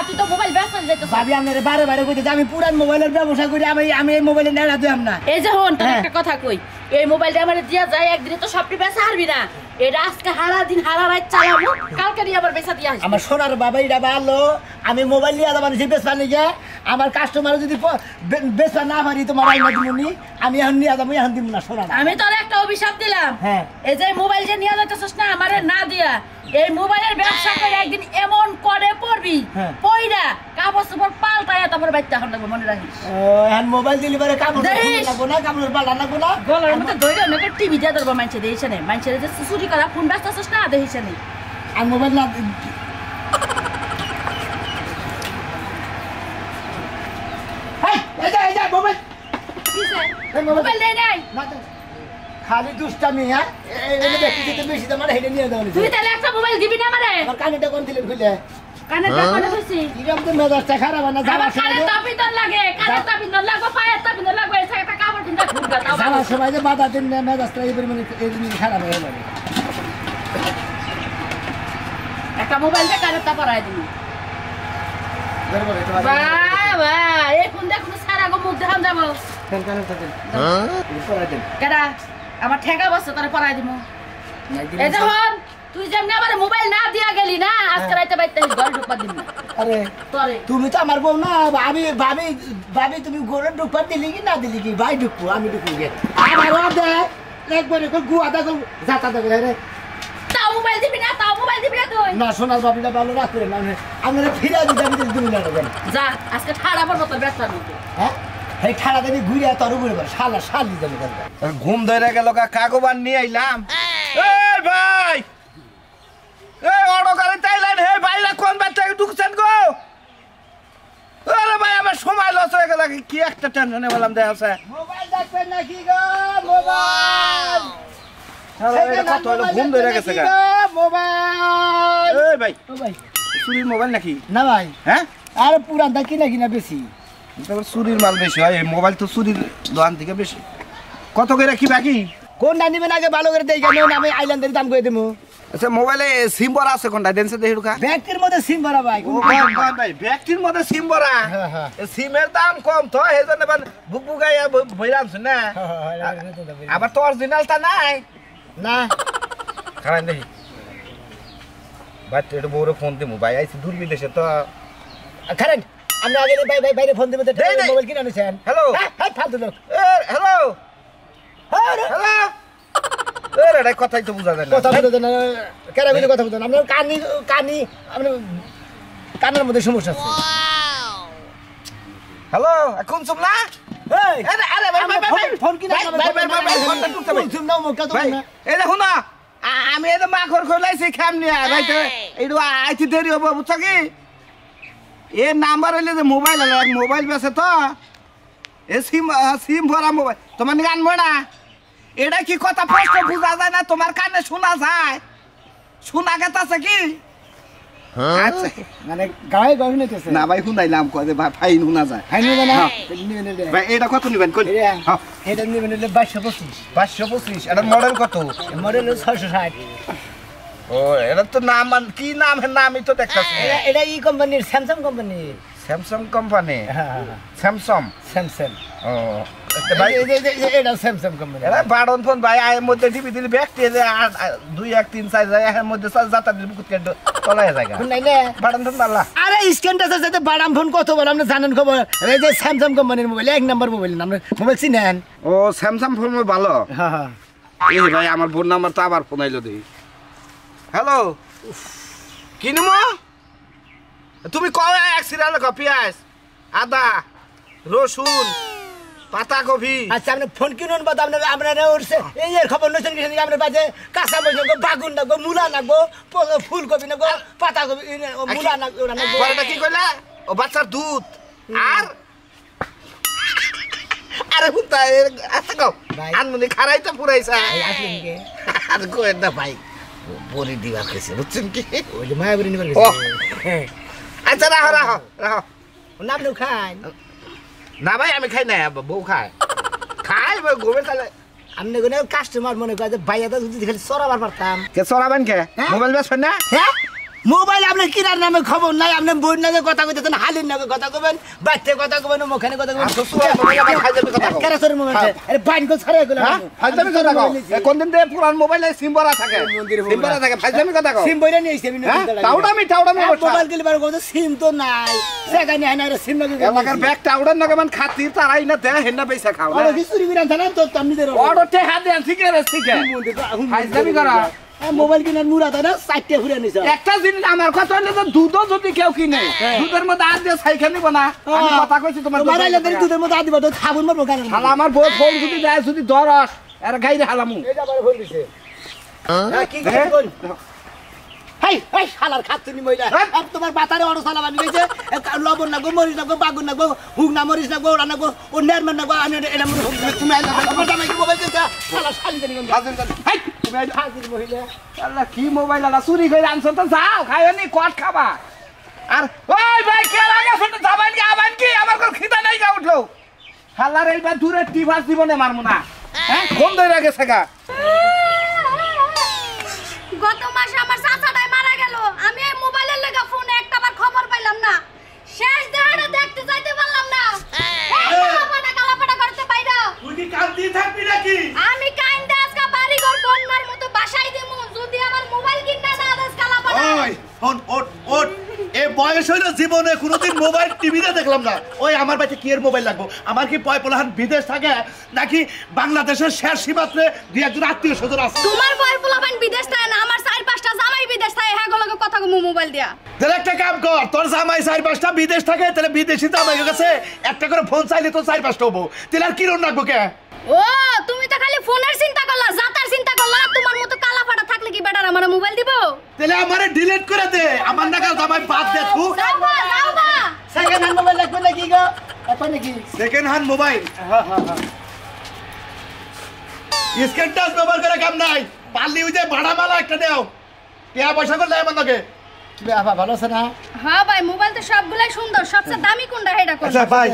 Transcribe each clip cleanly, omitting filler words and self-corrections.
তুই তো মোবাইল বেচতে যাইতেছ ভাবি আপনারে বারে বারে কইতে আমি পুরান মোবাইলের ব্যবসা করি আমি এই মোবাইলে নেড়া দিই না এই যে হন তোর একটা কথা কই এই মোবাইলটা আমারে দিয়া যায় একদিনে তো সবটি বেচা হারবি না এটা আজকে সারা দিন সারা রাত চালাবো কালকে নিয়ে আবার বেচা দিয়া আমার সোনার বাবা এটা ভালো আমি মোবাইল নিয়ে যাবার বেচবা নিয়ে আমার কাস্টমার যদি বেচবা না পারি তোমার আইনা দিমুনি আমি এখন নিয়ে যাবো এখন দিব না সোনা আমি তোর একটা অভিশাপ দিলাম হ্যাঁ এই যে মোবাইল যে নিয়ে যাইতেছস না আমারে না দিয়া এই মোবাইলের ব্যবসা করে একদিন এমন করে পড়বি পয়রা কাপড় চোপড় পাল্টায়া তারপর বাইতে হন লাগবে মনে রাখিস এখন মোবাইল দিলি পারে কাপড় লাগবো না কাপড় পাল্টা লাগবো না গলার মধ্যে ধরে নাকি টিভি দিয়ে ধরবো মানুষে দেখিছে না মানুষের যে চুরি করা ফোন ব্যস্ত না দেখিছে না আর মোবাইল না মোবাইল দেয় নাই খালি দুষ্টামি হ্যাঁ বেশি তোমার হেঁটে নিয়ে যাও তুই তাহলে একটা মোবাইল দিবি না আমারে আমার কানেটা কোন দিলেন খুলে কানেরটা কোনে হইছে কিরকম তো মেজাজটা খারাপ না আমার কানে তাপিন্দর লাগে কানে তাপিন্দর লাগো পায়ে তাপিন্দর লাগো এই একটা কাপড় কিনতে ঘুরগা তাও যাওয়ার সময় যে বাধা দিন মেজাজটা এই পরিমাণে খারাপ হয়ে যাবে একটা মোবাইল দিয়ে কানেরটা পরাই দিবি বাবা এই কোন দেখুন সারা গো মুখ দেখান যাবো কেডা আমার ঠেকা বসছে তোরে পরাই দিমু এই যখন তুই যেমনি আমার মোবাইল না দিয়া গেলি না আজকে রাইতে বাইতে ঘর ঢুকবা দিবি না আরে তোরে তুমি তো আমার বউ না আমি ভাবি তুমি ঘরে ঢুকবা দিলি কি না দিলি কি ভাই ঢুকবো আমি ঢুকবো গে আমার দে একবার গুয়া দা যাতা দে রে তাও মোবাইল দিবি না তুই না সোনার বাবিটা ভালো রাখবে না আমরা ফিরে দিতে আমি তুমি না যা আজকে ঠাড়া পড়বো তোর ব্যবসার মধ্যে হ্যাঁ এই ঠাড়া দেবি ঘুরে তর ঘুরে শালা শালি দেবে ঘুম ধরে গেল কাগবান নিয়ে আইলাম এই ভাই এই অটো গাড়ি চাইলেন হে ভাইরা কোন বাচ্চা ঢুকছেন গো আরে ভাই আমার সময় লস হয়ে গেল কি একটা টেনশনে বললাম দেখা আছে মোবাইল দেখবেন নাকি গো মোবাইল কত হলো ঘুম ধরে গেছে গা মোবাইল এই ভাই ও ভাই চুরির মোবাইল নাকি না ভাই হ্যাঁ আরে পুরানটা কিনা বেশি চুরির মাল বেশি হয় এই মোবাইল তো চুরির দোকান থেকে বেশি কত করে কি বাকি কোনটা নিবেন আগে ভালো করে দেখে নেন আমি আইল্যান্ডের দাম করে দেবো আচ্ছা মোবাইলে সিম ভরা আছে কোনটা দেনছে দেখি ঢুকা ব্যাগটির মধ্যে সিম ভরা ভাই ভাই ব্যক্তির মধ্যে সিম ভরা সিমের দাম কম তো এই জন্য বুক বুকাইয়া ভইরা আনছ না আবার তো অরিজিনালটা নাই না খারাপ দেখি বাচ্চা এটা বউরে ফোন দিমু ভাই আইছি দূর বিদেশে তো খারেন আমি আগে বাইরে ফোন দেবো মোবাইল কিনে আনেছেন হ্যালো হ্যাঁ ফালতু লোক হ্যালো হ্যালো এটা কথাই তো বুঝা যায় না কথা বলতে না কেন বলে কথা বলতে আপনার কানি আপনার কানের মধ্যে সমস্যা আছে হ্যালো এখন শুন না এই আরে ভাই ফোন কিনা ভাই ফোনটা টুকতে ভাই শুন নাও মুখ তো ভাই এই দেখো না আমি এই মাখর খোলাইছি খামনি রাইতে এইটু আইতে দেরি হবো বুঝছো কি এ নাম্বার হইলে যে মোবাইল হলো এক মোবাইল বেছে তো এ সিম ভরা মোবাইল তোমার নিকে আনবো না এটা কি কথা প্রশ্ন বোঝা যায় না তোমার কানে শোনা যায় শোনা গেছে কি আচ্ছা মানে গায়ে গায়ে নিতেছে না ভাই শুনাইলাম কয় যে ভাই ফাইন শোনা যায় ফাইন না ভাই এটা কত নিবেন কই হ্যাঁ এটা নিবেন 2225 525 এটা মডেল কত মডেল 660 ও এটা তো নাম কি নাম এর নামই তো দেখতাছি এটা ই কোম্পানির স্যামসাং কোম্পানি স্যামসাং কোম্পানি হ্যাঁ স্যামসাং ও ভাই এটা স্যামসাং কোম্পানি এটা বাড়ন ফোন ভাই এর মধ্যে টিভি দিলে ব্যাকটি 2 1 3 4 যায় এর মধ্যে যাতা দিলে বুকুত কেন তলায় জায়গা নাইলে বাড়ন ফোন আল্লাহ আরে স্ক্যান টাচের সাথে বাড়াম ফোন কত বড় আপনি জানেন খবর এই যে স্যামসাং কোম্পানির মোবাইল এক নাম্বার মোবাইল আমরা মোবাইল চিনেন ও স্যামসাং ফোন ভালো হ্যাঁ হ্যাঁ এই ভাই আমার ফোন নাম্বার তো আবার ফোন আইলো দেই হ্যালো কি নাম তুমি কয় এক সিরিয়াল পেঁয়াজ আদা রসুন পাতা কফি আচ্ছা আপনি ফোন কিনুন বা আপনারা উঠছে এই এর খবর নছেন কি আমরা বাজে কাঁচা মরিচ নাগো বাগুন নাগো মূলা নাগো ফুলকপি নাগো পাতা কপি মূলা নাগো পরেটা কি কইলা ও বাচ্চার দুধ আর আরে হুতা আচ্ছা গো আনমনি খারাই তো পুরাইছা আসলেন কে আর কইন না ভাই বড়ি দিবা কইছে বুঝছেন কি ওই যে মায়াবরি নিবার আচ্ছা রাখো রাখো রাখো নাম লো খান না ভাই আমি খাই না বউ খায় খাই গোবে খালে আমনে কোনে কাস্টমার মনে করে যে ভাইয়া তো যদি খালি সরাবার পারতাম কে সরাবেন কে মোবাইল বেচবেন না হ্যাঁ মোবাইল আপনি কিনার নামে খবর নাই, আপনি বইয়ের নামে কথা কইতেছেন, হালির নামে কথা কবেন, বাচ্চা কথা কবেন, মুখানে কথা কবেন। আরে বাইনকো ছাড়া এগুলো ফাইজলামি কথা কও। কোনদিন থেকে পুরান মোবাইলে সিম ভরা থাকে, সিম ভরা থাকে, ফাইজলামি কথা কও। সিম বইরা নিয়েছি আমি, টাউডামি মোবাইল গেলে বার কথা সিম তো নাই, জায়গা নাই না, সিম লাগে এলাকার ব্যাগ টাউডার নাকি মান খাতির তারাই না দেয় হেন্না পয়সা খাও না। আরে কি চুরি করে আনছেন তো আপনিদের অর্ডারতে হাত দেন ঠিক আছে ঠিক আছে। ফাইজলামি করা মোবাইল কিনার মুরা তাই না, 4টা ঘুরে নিছে। একটা জিনিস আমার কথা হলো যে দুধও যদি কেউ কিনে দুধের মধ্যে আর দিয়ে সাইকেল নিব না, আমি কথা কইছি তোমার মারাইলে দুধের মধ্যে আদিবা তো খাবুন মারবো কেন? শালা আমার বউ ফোন যদি দেয় যদি দরস এর গাইরে হালামু। এটা আবার ফোন দিছে। হ্যাঁ কি কই? হাই হাই শালার খাতুনি মইলা, আপ তোমার বাতারে অটো চালা বানি গেছে, লবণ লাগবো, মরিচ লাগবো, বাগুন লাগবো, হুগনা মরিচ লাগবো, ওরা লাগবো, ও নেরমান লাগবো, আমি এটা তুমি আমার জামাই কি মোবাইল দিছা? শালা শালি জানি কোন হাজির হাই তুমি হাজির মহিলা। শালা কি মোবাইল আলা চুরি করে আনছ তো যাও খাইনি কট খাবা। আর ওই ভাই কে লাগে শুনতে যাবেন কি আবেন কি আমার কোন খিদা নাই গা উঠলো। শালার এইবার দূরে টিভাস জীবনে মারমু না। হ্যাঁ কোন ধরে গেছে গা? গত মাসে আমার চাচাটাই মারা গেল, আমি এই মোবাইলের লাগা ফোনে একটাবার খবর পাইলাম না, শেষ দেহটা দেখতে যাইতে পারলাম না। কালাপাটা করতে পাইরা তুই কি কান্দি থাকবি নাকি? আমি কাইন্দে আজকে বাড়ি ঘর বন্যার মতো বাসাই দেমু যদি আমার মোবাইল কিনা না দাস কালাপাটা। ওই ফোন ওট ওট এ বয়স হইলো জীবনে কোনোদিন মোবাইল টিভিতে দেখলাম না। ওই আমার বাড়িতে কি এর মোবাইল লাগবো? আমার কি পয়পলাহান বিদেশ থাকে নাকি বাংলাদেশের শেষ সীমান্তে দুই একজন আত্মীয় স্বজন আছে? তোমার বয় পোলাপান বিদেশ থাকে না, আমার 4-5টা জামাই বিদেশ থাকে, হ্যাঁ গুলোকে কথা কমু মোবাইল দিয়া। তাহলে একটা কাম কর, তোর জামাই 4-5টা বিদেশ থাকে, তাহলে বিদেশি জামাই কাছে একটা করে ফোন চাইলে তো 4-5টা হবো, তাহলে আর কিরণ রাখবো কে? ও তুমি তো খালি ফোনের চিন্তা করলা, জাতার চিন্তা করলা, তোমার মতো কালাপাটা থাকলে কি বেটার আমার মোবাইল দিব? তাহলে আমারে ডিলিট করে দে, আমার নাগাল জামাই বাদ দে তুই। যাও বা সেকেন্ড হ্যান্ড মোবাইল লাগবে নাকি গো? এখন নাকি সেকেন্ড হ্যান্ড মোবাইল হ্যাঁ হ্যাঁ হ্যাঁ স্ক্রিন টাচ ব্যবহার করে কাম নাই, পারলি ওই যে ভাড়া মালা একটা দাও, টিয়া পয়সা করলে আমার নাকি। কি আপা ভালো আছে না? হ্যাঁ ভাই মোবাইল তো সবগুলাই সুন্দর, সবচেয়ে দামি কোনটা এটা কোন? আচ্ছা ভাই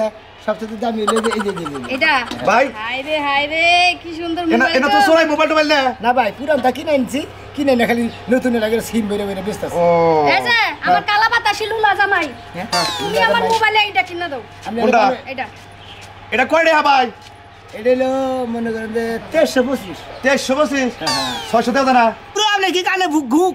সবচেয়ে দামি হলো এই যে এটা ভাই হাই রে কি সুন্দর এনা মোবাইল এনা তো সোনাই মোবাইল না। না ভাই পুরানটা কিনে আনছি, কিনে না খালি নতুন লাগে সিম বেরে বেরে ব্যস্ত আছে। ও এই যে আমার কালা বাতাসি লুলা জামাই, হ্যাঁ তুমি আমার মোবাইলে এটা কিনা দাও। কোনটা? এটা এটা কয় টাকা ভাই? এটা হলো মনে করেন যে 1325। 1325 600 টাকা না? আপনি কি কানে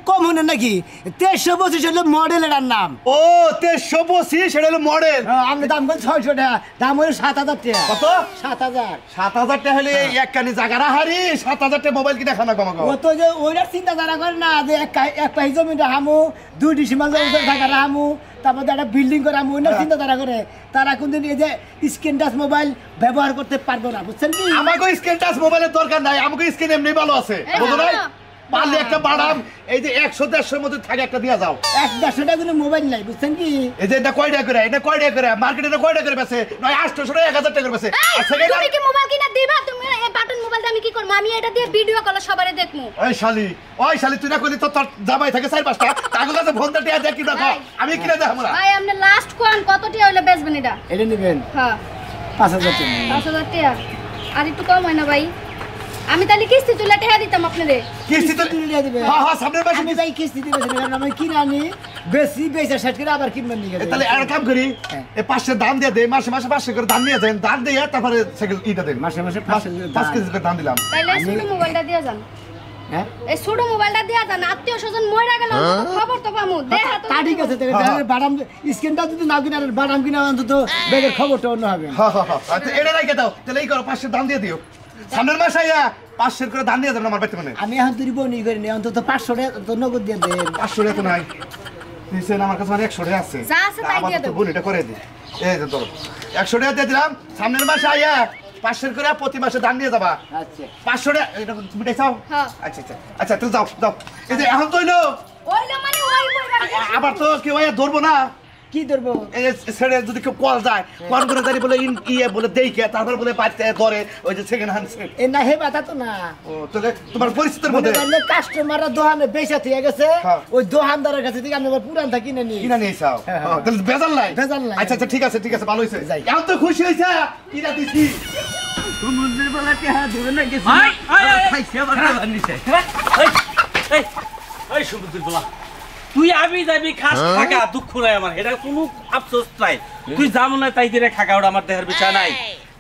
কম হন নাকি? 1325 হলো মডেলের নাম। ও 1325 এটা হলো মডেল। আপনি দাম বল 600 টাকা, দাম হলো 7000 টাকা। কত? 7000। 7000 টাকা হলে এক কানি জায়গা না হারি 7000 টাকা মোবাইল কিনা খানা কমাগো। ও তো যে ওইটার চিন্তা ধারা করে না যে এক পাই জমি রাহামু, 2 ডিসিমাল জমি থাকা রাহামু, তারপর একটা বিল্ডিং করে আমি ওইটার চিন্তা ধারা করে তারা কোনদিন এই যে স্ক্রিন টাচ মোবাইল ব্যবহার করতে পারবো না, বুঝছেন কি? আমাকে স্ক্রিন টাচ মোবাইলের দরকার নাই, আমাকে স্ক্রিন এমনি ভালো আছে, বুঝো না? পারলে একটা বাড়াম, এই যে 100-150 মধ্যে থাকে একটা দিয়া যাও। 100-150 টাকা কোনো মোবাইল নাই, বুঝছেন কি? এই যে এটা কয় টাকা করে? এটা কয় টাকা করে? মার্কেটে এটা কয় টাকা করে বেচে? নয় 800 টাকা 1000 টাকা করে বেচে। আর সেকেন্ড তুমি কি মোবাইল কিনা দিবা? তুমি এই বাটন মোবাইলটা আমি কি করব? আমি এটা দিয়ে ভিডিও কল সবারে দেখমু। ওই শালি তুই না কইলি তো তোর জামাই থাকে 4-5টা টাকা কাছে ফোন দে টিয়া দেখি দেখো আমি কিনে দেখাবো না। ভাই আপনি লাস্ট কোন কত টাকা হইলে বেচবেন এটা? এটা নেবেন হ্যাঁ 5000 টাকা। 5000 টাকা আর একটু কম হয় না ভাই? আমি তাহলে কিস্তি তুলে টাকা দিতাম আপনাদের। কিস্তি তো তুলে দিয়ে দিবে। হ্যাঁ সামনের মাসে আমি তাই কিস্তি দিবে কারণ আমি কিনে আনি বেশি বেচা সেট করে আবার কিনবেন নিয়ে তাহলে আর কাম করি এই 500 দাম দিয়ে দে, মাসে 500 করে দাম নিয়ে যান, দাম দিয়ে তারপরে সাইকেল ইটা দেন, মাসে 5 কেজি করে দাম দিলাম। তাহলে ছোট মোবাইলটা দিয়ে যান। হ্যাঁ এই ছোট মোবাইলটা দিয়ে যান, আত্মীয় স্বজন মইরা গেল খবর তো পামু। দেখা তো তা ঠিক আছে বাদাম স্ক্রিনটা যদি না কিনা বাদাম কিনা অন্তত ব্যাগের খবরটা অন্য হবে। হ্যাঁ আচ্ছা এটা রাখে দাও, তাহলে এই করো 500 দাম দিয়ে দিও, সামনের মাসে আইয়া 500 করে দাম দিয়ে দেবেন আমার বাড়িতে। মানে আমি এখন তুই বনি করি নি অন্তত 500 টাকা তো নগদ দিয়ে দেন। 500 টাকা তো নাই নিচে আমার কাছে 100 টাকা আছে, যা আছে তাই দিয়ে দাও। বোন এটা করে দি, এই যে ধরো 100 টাকা দিয়ে দিলাম, সামনের মাসে আইয়া 500 করে প্রতি মাসে দাম দিয়ে যাবা। আচ্ছা 500 টাকা এটা তুমি চাও? হ্যাঁ আচ্ছা আচ্ছা তুই যাও এই যে এখন তো হইলো ওইলো মানে ওই কইরা আবার তো কেউ আইয়া ধরবো না, কি ধরবো? এই ছেড়ে যদি কেউ কল যায় কল করে দাঁড়িয়ে বলে ইয়ে বলে দেখে তারপর বলে বাড়িতে ধরে ওই যে সেকেন্ড হ্যান্ড সেট। এ না হে বাতা তো না ও তাহলে তোমার পরিস্থিতির মধ্যে কাস্টমাররা দোকানে বেচা থেকে গেছে, হ্যাঁ। ওই দোকানদারের কাছে থেকে আমি পুরান থাকি না নি কিনা নিয়ে চাও তাহলে বেজাল নাই? বেজাল নাই। আচ্ছা ঠিক আছে ভালো হয়েছে, যাই। এখন তো খুশি হয়েছে কিনা দিছি। সমুদ্রের বেলা কি হ্যাঁ ধরে না গেছি খাইছে আবার নিছে এই সমুদ্রের বলা তুই আবি যাবি খাস থাকা দুঃখ নাই আমার এটা কোনো আফসোস নাই তুই যাবো না তাই দিনে খাকা ওটা আমার দেহের বিষয় নাই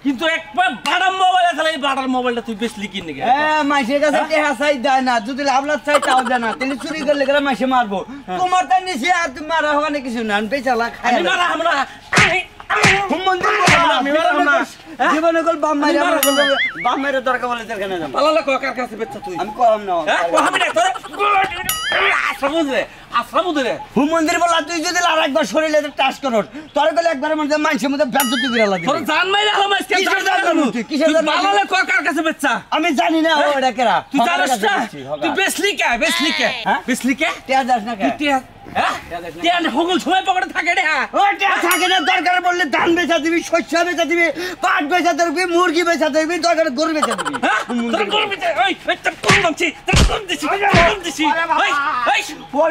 কিন্তু একবার বাটার মোবাইল আছে এই বাটার মোবাইলটা তুই বেচলি কিনে গে মাইসের কাছে টেহা চাই দেয় না যদি লাভলাভ চাই তাও দেয় না তাহলে চুরি করলে গেলে মাইসে মারবো তোমার তাই নিচে আর তুমি মারা হওয়ানে কিছু না বেচালা খাই আমরা জীবনে কল বাম মাইরা দরকার বলে যেখানে যাম পালালে কার কাছে বেচছ তুই আমি কম না আমি না তোর আশ্রমুদরে হুম মন্দির বলা তুই যদি আর একবার শরীরে টাচ করো তোর গলে একবারের মধ্যে মানুষের মধ্যে বেজ্জতি করে লাগবে তোর জান মাইরা হলো মাইস কে জান কিসের জান পালালে কার কাছে বেচছ আমি জানি না ওটা কেরা তুই জানিস না তুই বেচলি কে বেচলি কে টিয়া দাস না কে টিয়া টিয়া হগল সময় পকেটে থাকে রে ও টিয়া থাকে না দরকার পড়লে ধান বেচা দিবি শস্য বেচা দিবি পাট বেচা দিবি মুরগি বেচা দিবি দরকার গরু বেচা দিবি তোর গরু বেচা ওই তোর কম দামছি তোর কম দিছি ওই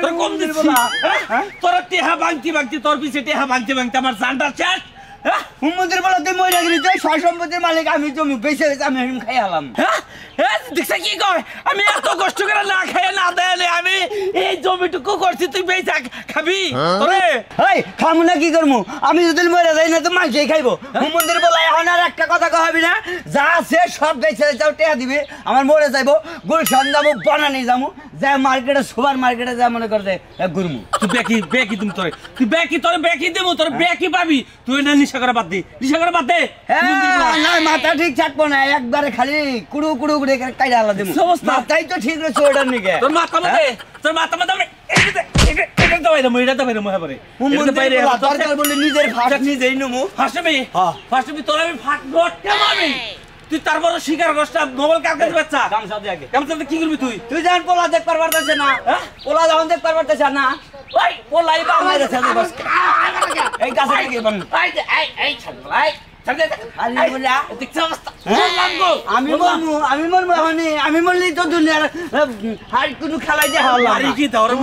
তোর কম দিছি তোর টিয়া ভাঙতি তোর পিছে টিয়া ভাঙতি আমার জানটা চাট মন্দির বলা তুই মরে গেলি তুই সয় সম্পত্তির মালিক আমি জমি বেচে আমি খাই আলাম দেখছে কি কয় আমি এত কষ্ট করে না খাই না দেয় আমি এই জমিটুকু করছি তুই বেচা খাবি তোরে এই খামু না কি করমু আমি যদি মরে যাই না তো মাইসেই খাইবো মন্দির বলা এখন আর একটা কথা কহাবি না যা আছে সব বেচে যাও টেয়া দিবি আমার মরে যাইবো গুলশান যাবো বানানি যাবো যা মার্কেটে সুপার মার্কেটে যা মনে করে ঘুরমু তুই বেকি তুমি তোরে বেকি দেবো তোর বেকি পাবি তুই না নিশা করে বাদ দে না মাথা ঠিক থাকবো না একবারে খালি কুড়ু কুড়ু করে কাইডা আলা দেবো মাথাই তো ঠিক রয়েছে ওটার নিকে তোর মাথা মধ্যে আমি এটা তো বাইরে এটা তো বাইরে মহাবারে দরকার বলে নিজের ফাঁস নিজেই নমু ফাঁসবি তোর আমি ফাঁক গটকে মারবি তুই তারপর শিকার কষ্ট মোবাইল কার কাছে বাচ্চা গামছা দিয়ে আগে গামছা কি করবি তুই জান পোলা দেখ পারবারতেছ না পোলা যখন দেখ পারবারতেছ না ওই পোলাই বা মাইরা ছাড়ে বস এই কাছে থেকে বন এই ছাড়লাই আরে বলা দেখছ অবস্থা আমি মরমু আমি মরলেই তো দুনিয়ার আর কোনো খেলাই দেখা হলো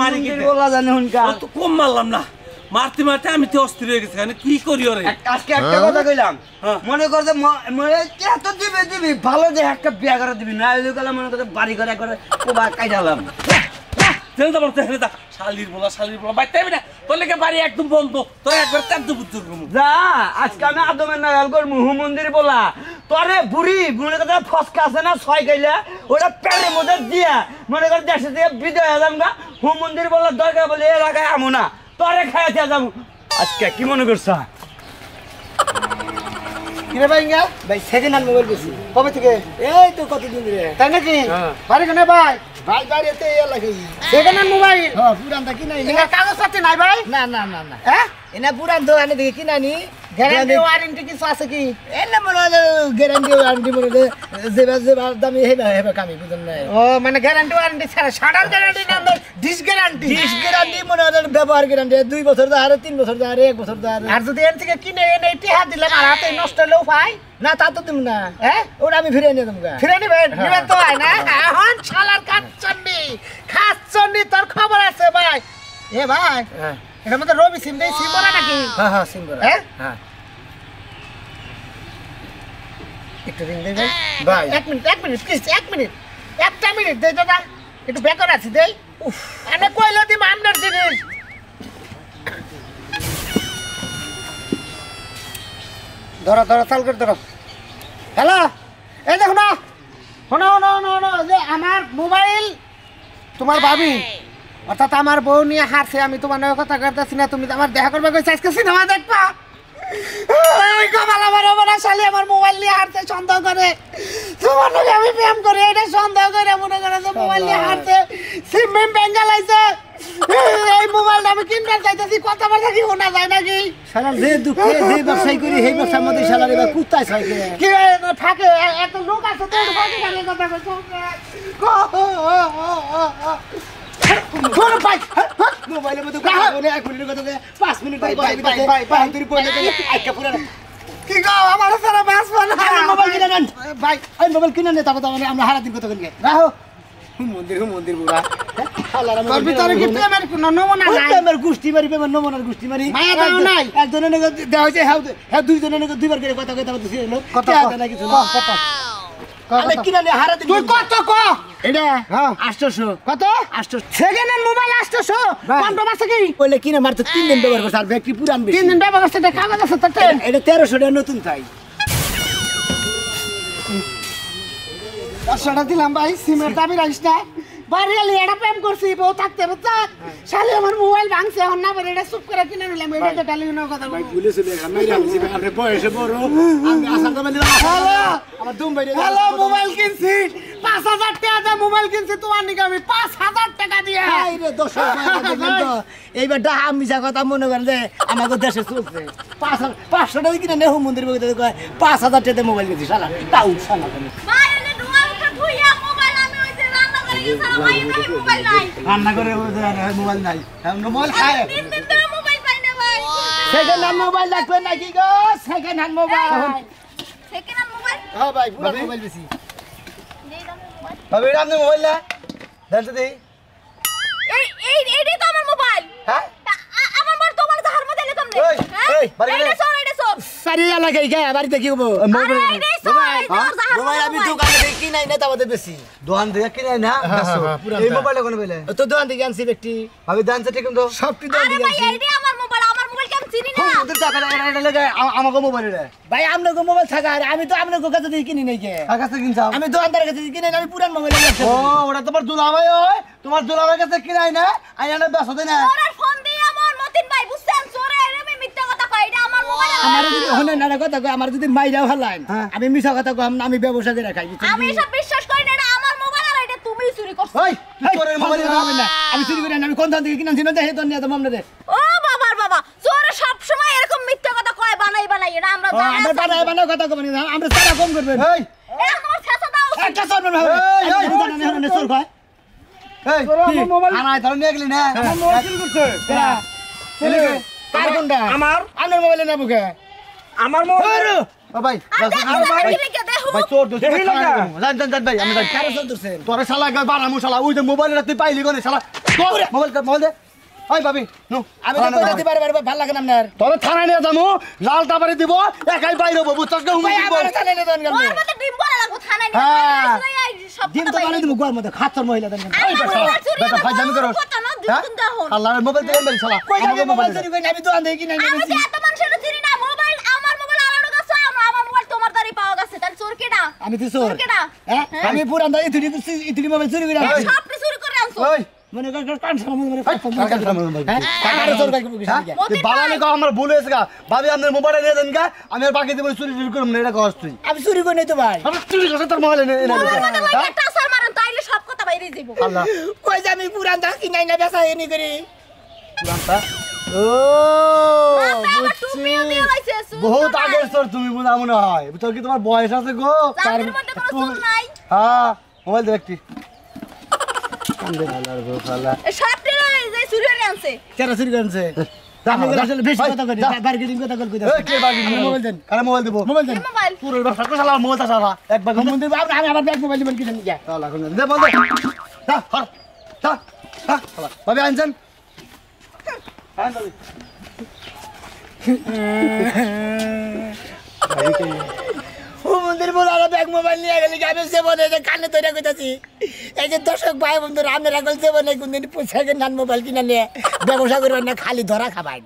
মারি কি পোলা জানে হুনকা তো কম মারলাম না মারতে আমি তো অস্থির হয়ে গেছি কি করি ওরে আজকে একটা কথা কইলাম মনে কর যে মনে এত দিবি ভালো যে একটা বিয়া করে দিবি না ওই গলা মনে করে বাড়ি করে করে কোবা কাইটালাম চলতে পারতে হেরে শালির বলা বাইতে না তোর লেগে বাড়ি একদম বন্ধ তোর একবার কাদ্দু বুদ্ধ যা আজকে আমি আদমের নাগাল কর মুহু মন্দির বলা তোরে বুড়ি মনে করে ফসকা আছে না ছয় গাইলা ওটা পেটের মধ্যে দিয়া মনে করে দেশে থেকে বিদায় হয়ে যাম গা হু মন্দির বলা দরকার বলে এ লাগায় আমু না তোরে খাইতে যাবো আজকে কি মনে করছ কিরে ভাইঙ্গা ভাই সেকেন্ড হ্যান্ড মোবাইল বেশি কবে থেকে এই তো কতদিন ধরে তাই নাকি বাড়ি কেন ভাই ভাই বাড়ি এতে লাগে সেকেন্ড হ্যান্ড মোবাইল হ্যাঁ পুরানটা কি নাই এর কাগজ পাতি নাই ভাই না হ্যাঁ এনা পুরান দোকানে দেখি কি নানি গ্যারান্টি ওয়ারেন্টি কিছু আছে কি এলে মনে হয় গ্যারান্টি ওয়ারেন্টি বলে যে দামি হেবে কামি বুঝুন না ও মানে গ্যারান্টি ওয়ারেন্টি ছাড়া সাধারণ গ্যারান্টি না ডিস গ্যারান্টি মনে হয় ব্যবহার গ্যারান্টি 2 বছর ধরে 3 বছর ধরে 1 বছর ধরে আর যদি এর থেকে কিনে এনে টিহা দিলাম আর হাতে নষ্ট হলেও পাই না তা তো তুমি না হ্যাঁ ওটা আমি ফিরে নিয়ে দেবো ফিরে নিবেন তো হয় না এখন শালার খাচ্ছন্নি তোর খবর আছে ভাই এ ভাই এটার মধ্যে রবি সিম দেই সিম বলা নাকি হ্যাঁ সিম বলা হ্যাঁ একটু রিং দেই ভাই 1 মিনিট প্লিজ 1 মিনিট একটা মিনিট দেই দাদা একটু বেকার আছি দেই উফ আরে কইলো দি মামনার জিনিস ধরো চাল করে ধরো হ্যালো এই দেখো না শোনো যে আমার মোবাইল তোমার ভাবি অর্থাৎ আমার বউ নিয়ে হারছে আমি তোমার নয় কথা করতেছি না তুমি আমার দেখা করবে কইছ আজকে সিনেমা দেখবা আমার মোবাইল নিয়ে হারতে সন্দেহ করে তোমার নাকি আমি প্রেম করি এটা সন্দেহ করে মনে করে যে মোবাইল নিয়ে হারতে সিম মেম বেঙ্গাল আইছে এই মোবাইলটা আমি কিনতে চাইতেছি কথাবার্তা কি শোনা যায় নাকি শালা যে দুঃখে যে ব্যবসায় করি সেই ব্যবসার মধ্যে শালার এবার কুত্তায় ছয় কি ফাঁকে এত লোক আছে তো ফাঁকে গালে কথা কইছো কোন ভাই মোবাইলের মধ্যে কথা বলে 1 মিনিটের কথা 5 মিনিট ভাই তুই পড়ে গেলে আইকা পুরো কি গো আমার সারা বাস বানা মোবাইল কিনে নেন ভাই এই মোবাইল কিনে নে তারপর আমরা হারা দিন কত করে রাখো মন্দির বুড়া আল্লাহর তোর ভিতরে কি প্রেমের কোন নমুনা নাই প্রেমের গুষ্টি মারি প্রেমের নমুনার গুষ্টি মারি মায়া দাও নাই একজনের নাকি দেওয়া হইছে হ্যাঁ দুইজনের নাকি দুইবার করে কথা কইতা বলছিস কথা নাই কিছু কথা আরে কিনা নে হারা দিন তুই কত ক এটা হ্যাঁ 800 কত 800 সেকেন্ড হ্যান্ড মোবাইল 800 কম দাম আছে কি বলে কিনে মাত্র 3 দিন ব্যবহার করছে আর ব্যাটারি পুরান বেশি 3 দিন ব্যবহার করতে কাগজ আছে তো এটা 1300 টাকা নতুন চাই 500 টাকা দিলাম ভাই সিমের দাবি রাখিস না বাড়ি এলে এটা প্রেম করছি বউ থাকতে বুঝছা শালি আমার মোবাইল ভাঙছে এখন না বেরে এটা চুপ করে কিনে নিলাম এটা তো টেলিফোনের কথা ভাই ভুলে চলে গেলাম মেরে আনছি আপনি বয়সে বড় আমি আশা করে দিলাম হ্যালো আমার দুম বাইরে হ্যালো মোবাইল কিনছি 5000 টাকা দিয়ে মোবাইল কিনছি তোমার নিকে আমি 5000 টাকা দিয়ে এই রে দর্শক তো এইবার ডাহা মিছা কথা মনে করেন যে আমাদের দেশে চলছে 500 টাকা কিনে নেহ মন্দির বইতে কয় 5000 টাকা মোবাইল কিনছি শালা তাও শালা ভাই এনে ধোয়া উঠা ধুইয়া মোবাইল আমি ওই যে রান্না করে গেছিলাম ভাই এই মোবাইল নাই রান্না করে মোবাইল নাই মোবাইল খায় তিন দিন ধরে মোবাইল পাই না ভাই সেকেন্ড হ্যান্ড মোবাইল লাগবে নাকি গো second hand mobile second hand mobile হ্যাঁ ভাই পুরো মোবাইল বেশি নেই দাম মোবাইল ভাবি আপনি মোবাইল না দেন তো দেই এইটাই তো আমার মোবাইল হ্যাঁ আমার মার তোমার জাহার মধ্যে এলে তোমরা এই, এই, বাড়ি গেলে। এইটা সব সারি এলাকা কি বাড়িতে কি হবো মোবাইল আমি দোকানে থেকে কিনাই না তাদের বেশি দোকান থেকে কিনে না এই মোবাইলে কোন বেলে তো দোকান থেকে আনছি ব্যক্তি আমি দানছে ঠিক কিন্তু সবটি দোকান আরে থেকে ভাই আনছি এইটাই আমার মোবাইল কি আমি চিনি না ওদের টাকা এটা লাগে আমাকে মোবাইল রে ভাই আপনাকে মোবাইল থাকা আর আমি তো আপনাকে কাছে থেকে কিনি নাই কে কার কাছে কিনছাও আমি দোকানদারের কাছে থেকে কিনি নাই আমি পুরান মোবাইল ও ওটা তোমার দুলাভাই হয় তোমার দুলাভাই কাছে কিনাই না আইনা বেচো দেনা ওরে ফোন দিয়ে আমার মতিন ভাই বুঝছেন চোরে এরকম মিথ্যা কথা কয় এটা আমার মোবাইল আমার যদি হনে না কথা কয় আমার যদি মাইরা হলাইন আমি মিছা কথা কম না আমি ব্যবসা করে খাই আমি এসব বিশ্বাস করি না এটা আমার মোবাইল আর এটা তুমি চুরি করছো ওই কি করে মোবাইল না আমি চুরি করে আমি কোন দান থেকে কিনাছি না দেখে তো নিয়ে তো মামলা দে ও বাবার বাবা চোরে সব সময় এরকম মিথ্যা কথা কয় বানাই এটা আমরা জানি আমরা বানায় বানায় কথা কম না আমরা সারা কম করবেন এই এটা তোমার ছেঁচা দাও একটা সর না হবে এই, আমি জানি না সর খায় এই কি? মোবাইল আনাই ধরে নিয়ে গেলি না মোবাইল চুরি করছে কার কোনটা আমার আপনার মোবাইলে না বুকে আমার মোবাইল ও ভাই আর দেখো না কি দেখো ভাই তোর দোষ দেখি না। জান ভাই আমি জান কারো সর ধরছেন তোরে শালা গা বারামু শালা ওই যে মোবাইলটা তুই পাইলি কোনে শালা মোবাইল দে ওই ভাবি নো আমি তো কইতে দিবার ভালো লাগে না আপনার তোরে থানায় নিয়ে যাবো লাল টাবারে দিব একাই বাইরে হবো বুঝছস না ভাই হুমকি আমার জানেন না দন ওর মধ্যে ডিম বড় লাগো থানায় হ্যাঁ। নিয়ে সব দিন তো মানে তুমি গোয়ার মধ্যে খাচ্ছর মহিলা দেন বেটা ফাইজামি করো কথা না দিন দাও আল্লাহ মোবাইল দিয়ে এমন শালা কই যাবে আমাকে মোবাইল মোবাইল চুরি কই আমি তো আন্দে কি নাই আমি তো এত মানুষের চিনি না মোবাইল আমার মোবাইল আলাদা কাছে আমার মোবাইল তোমার দাঁড়ি পাওয়া গেছে তার চোর কেডা আমি তো চোর চোর কেডা হ্যাঁ আমি পুরান দা ইতুরি মোবাইল চুরি করে আনছি সব চুরি করে আনছো ওই মনে কর কান সামনে মানে কার কাছে মোবাইল কার চোর ভাই কি তুই বালালে কো আমার ভুল হয়েছে গা ভাবি আপনার মোবাইল নিয়ে দেন গা আমি আর বাকি দেব চুরি চুরি করব না এটা কষ্ট তুই আমি চুরি করি নাই তো ভাই আমি চুরি করছ তোর মোবাইল এনে এনে মোবাইল মধ্যে ভাই একটা আসার মারেন তাইলে সব কথা বাইরে যাইব আল্লাহ কই যে আমি পুরান দা কি নাই না বেচা এনি করি ও টুপি দিয়ে লাইছে বহুত আগের তোর তুমি বুঝা মনে হয় তোর কি তোমার বয়স আছে গো তার মধ্যে কোনো চোর নাই হ্যাঁ মোবাইল দে একটি কান্দে ভালার গো শালা সবটি যে চুরি করে আনছে কেরা চুরি করছে আপনি তো আসলে বেশি কথা কই মার্কেটিং কথা কই এই কে বাকি মোবাইল দেন কারা মোবাইল দেব মোবাইল দেন মোবাইল পুরো ব্যবসা করে শালা মোবাইল শালা একবার মন দিব আমি আবার ব্যাগ মোবাইল দিবেন কি জানি যা শালা কোন দে বল দে দা হর দা হা শালা ভাবি আনছেন ও মন্দির বলার ব্যাগ মোবাইল নিয়ে গেলি আমি সেবনে যে কানে তৈরি কইতাছি এই যে দর্শক ভাই বন্ধুরা আপনারা গল সেবনে কোনদিন পয়সা নান মোবাইল কিনা নিয়ে ব্যবসা করবেন না খালি ধরা খাবেন